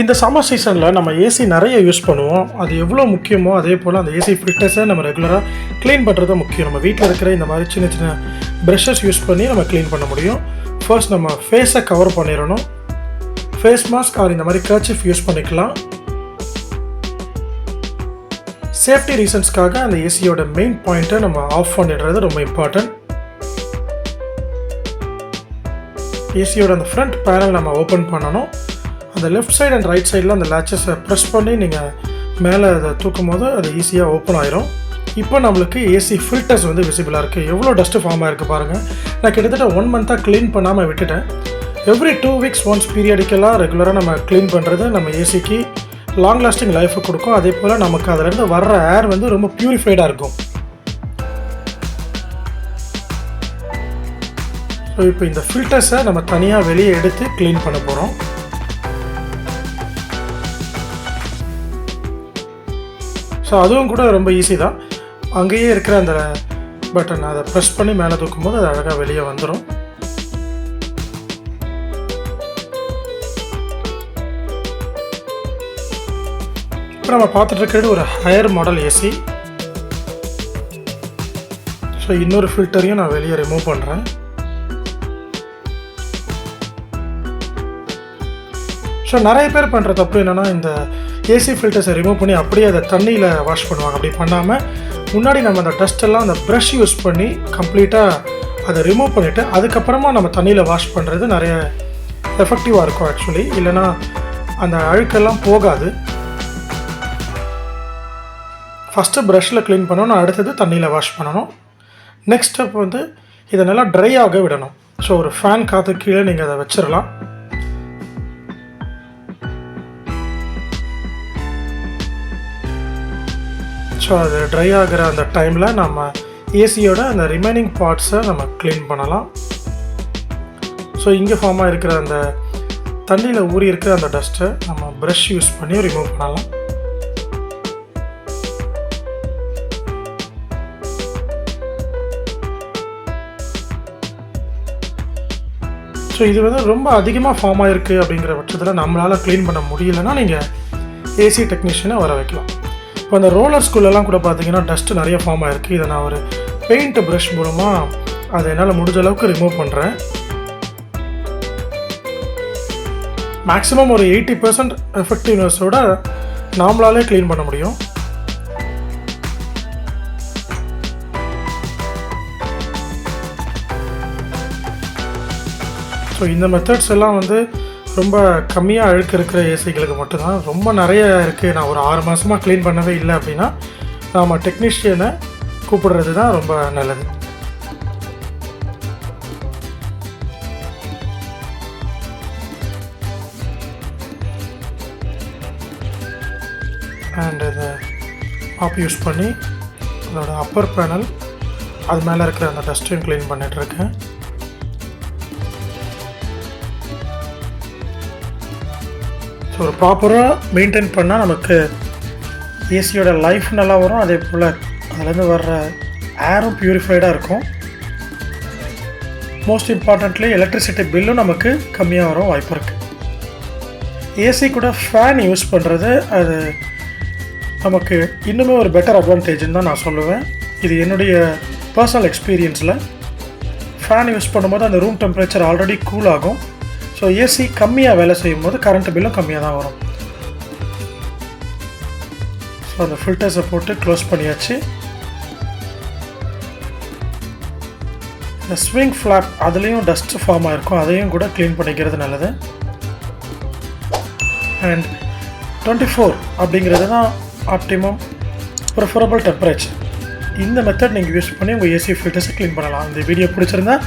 இந்த சம்மர் சீசனில் நம்ம ஏசி நிறைய யூஸ் பண்ணுவோம். அது எவ்வளோ முக்கியமோ அதே போல் அந்த ஏசி ஃபில்டர்ஸை நம்ம ரெகுலராக க்ளீன் பண்ணுறது முக்கியம். நம்ம வீட்டில் இருக்கிற இந்த மாதிரி சின்ன சின்ன ப்ரஷஸ் யூஸ் பண்ணி நம்ம க்ளீன் பண்ண முடியும். ஃபர்ஸ்ட் நம்ம ஃபேஸை கவர் பண்ணிடணும். ஃபேஸ் மாஸ்க் ஆர் இந்த மாதிரி கர்ச்சிஃப் யூஸ் பண்ணிக்கலாம். சேஃப்டி ரீசன்ஸ்க்காக அந்த ஏசியோட மெயின் பாயிண்ட்டை நம்ம ஆஃப் பண்ணிடுறது ரொம்ப இம்பார்ட்டன்ட். ஏசியோட அந்த ஃப்ரண்ட் பேனல் நம்ம ஓப்பன் பண்ணணும். அந்த லெஃப்ட் சைடு அண்ட் ரைட் சைடில் அந்த லேச்சஸை ப்ரெஸ் பண்ணி நீங்கள் மேலே அதை தூக்கும் போது அது ஈஸியாக ஓப்பன் ஆயிரும். இப்போ நம்மளுக்கு ஏசி ஃபில்டர்ஸ் வந்து விசிபிளாக இருக்குது. எவ்வளோ டஸ்ட்டு ஃபார்ம் ஆகிருக்கு பாருங்கள். நான் கிட்டத்தட்ட 1 மந்த்தாக க்ளீன் பண்ணாமல் விட்டுட்டேன். எவ்ரி 2 வீக்ஸ் ஒன்ஸ் பீரியடிக்கெல்லாம் ரெகுலராக நம்ம க்ளீன் பண்ணுறது நம்ம ஏசிக்கு லாங் லாஸ்டிங் லைஃபை கொடுக்கும். அதே போல் நமக்கு அதிலேருந்து வர்ற ஏர் வந்து ரொம்ப ப்யூரிஃபைடாக இருக்கும். ஸோ இப்போ இந்த ஃபில்டர்ஸை நம்ம தனியாக வெளியே எடுத்து க்ளீன் பண்ண போகிறோம். ஸோ அதுவும் கூட ரொம்ப ஈஸி தான். அங்கேயே இருக்கிற அந்த பட்டன் அதை ப்ரெஸ் பண்ணி மேலே தூக்கும்போது அது அழகாக வெளியே வந்துடும். இப்போ நம்ம பார்த்துட்ருக்கிறது ஒரு ஹையர் மாடல் ஏசி. ஸோ இன்னொரு ஃபில்டரையும் நான் வெளியே ரிமூவ் பண்ணுறேன். ஸோ நிறைய பேர் பண்ணுற தப்பு என்னென்னா, இந்த ஏசி ஃபில்டர்ஸை ரிமூவ் பண்ணி அப்படியே அதை தண்ணியில் வாஷ் பண்ணுவாங்க. அப்படி பண்ணாமல் முன்னாடி நம்ம அந்த டஸ்ட்டெல்லாம் அந்த ப்ரஷ் யூஸ் பண்ணி கம்ப்ளீட்டாக அதை ரிமூவ் பண்ணிவிட்டு அதுக்கப்புறமா நம்ம தண்ணியில் வாஷ் பண்ணுறது நிறைய எஃபெக்டிவாக இருக்கும் ஆக்சுவலி. இல்லைனா அந்த அழுக்கெல்லாம் போகாது. ஃபஸ்ட்டு ப்ரஷ்ஷில் க்ளீன் பண்ணணும், அடுத்தது தண்ணியில் வாஷ் பண்ணணும். நெக்ஸ்ட் ஸ்டெப் வந்து இதை நல்லா ட்ரை ஆக விடணும். ஸோ ஒரு ஃபேன் காற்று கீழே நீங்கள் அதை வச்சிடலாம். ஸோ அது ட்ரை ஆகிற அந்த டைமில் நம்ம ஏசியோட அந்த ரிமைனிங் பார்ட்ஸை நம்ம க்ளீன் பண்ணலாம். ஸோ இங்கே ஃபார்ம் ஆகிருக்கிற அந்த தண்ணியில் ஊறி இருக்கிற அந்த டஸ்ட்டை நம்ம ப்ரஷ் யூஸ் பண்ணி ரிமூவ் பண்ணலாம். ஸோ இது வந்து ரொம்ப அதிகமாக ஃபார்ம் ஆகிருக்கு அப்படிங்கிற பட்சத்தில் நம்மளால் க்ளீன் பண்ண முடியலைன்னா நீங்கள் ஏசி டெக்னீஷியனை வர வைக்கலாம். இப்போ அந்த ரோலர் ஸ்கூல்லலாம் கூட பார்த்தீங்கன்னா டஸ்ட்டு நிறைய ஃபார்ம் ஆகிருக்கு. இதை நான் ஒரு பெயிண்ட் ப்ரஷ் மூலமாக அதை என்னால் முடிஞ்ச அளவுக்கு ரிமூவ் பண்ணுறேன். மேக்ஸிமம் ஒரு 80% எஃபெக்டிவ்னஸோட நாமளாலே க்ளீன் பண்ண முடியும். ஸோ இந்த மெத்தட்ஸ் எல்லாம் வந்து ரொம்ப கம்மியாக அழுக்கு இருக்கிற ஏசிகளுக்கு மட்டும்தான். ரொம்ப நிறைய இருக்குது, நான் ஒரு 6 மாதமாக க்ளீன் பண்ணவே இல்லை அப்படின்னா நாம் டெக்னீஷியனை கூப்பிடுறது தான் ரொம்ப நல்லது. அண்ட் இதை மாப் யூஸ் பண்ணி அதோட அப்பர் பேனல் அது மேலே இருக்கிற அந்த டஸ்ட்டையும் க்ளீன் பண்ணிகிட்ருக்கேன். ஸோ ஒரு ப்ராப்பராக மெயின்டைன் பண்ணால் நமக்கு ஏசியோட லைஃப் நல்லா வரும். அதே போல் அதுலேருந்து வர்ற ஏரும் ப்யூரிஃபைடாக இருக்கும். மோஸ்ட் இம்பார்ட்டண்ட்லி எலக்ட்ரிசிட்டி பில்லும் நமக்கு கம்மியாக வரும் வாய்ப்பு இருக்குது. ஏசி கூட ஃபேன் யூஸ் பண்ணுறது அது நமக்கு இன்னுமே ஒரு பெட்டர் அட்வான்டேஜ்னு தான் நான் சொல்லுவேன். இது என்னுடைய பர்சனல் எக்ஸ்பீரியன்ஸில் ஃபேன் யூஸ் பண்ணும்போது அந்த ரூம் டெம்பரேச்சர் ஆல்ரெடி கூல் ஆகும். ஸோ ஏசி கம்மியாக வேலை செய்யும் போது கரண்ட் பில்லும் கம்மியாக தான் வரும். ஸோ அந்த ஃபில்டர்ஸை போட்டு க்ளோஸ் பண்ணியாச்சு. இந்த ஸ்விங் ஃப்ளாப் அதுலேயும் டஸ்ட் ஃபார்ம் ஆகிருக்கும், அதையும் கூட க்ளீன் பண்ணிக்கிறது நல்லது. அண்ட் 24 அப்படிங்கிறது தான் ஆப்டிமம் ப்ரிஃபரபிள் டெம்பரேச்சர். இந்த மெத்தட் நீங்கள் யூஸ் பண்ணி உங்கள் ஏசி ஃபில்டர்ஸை க்ளீன் பண்ணலாம். இந்த வீடியோ பிடிச்சிருந்தா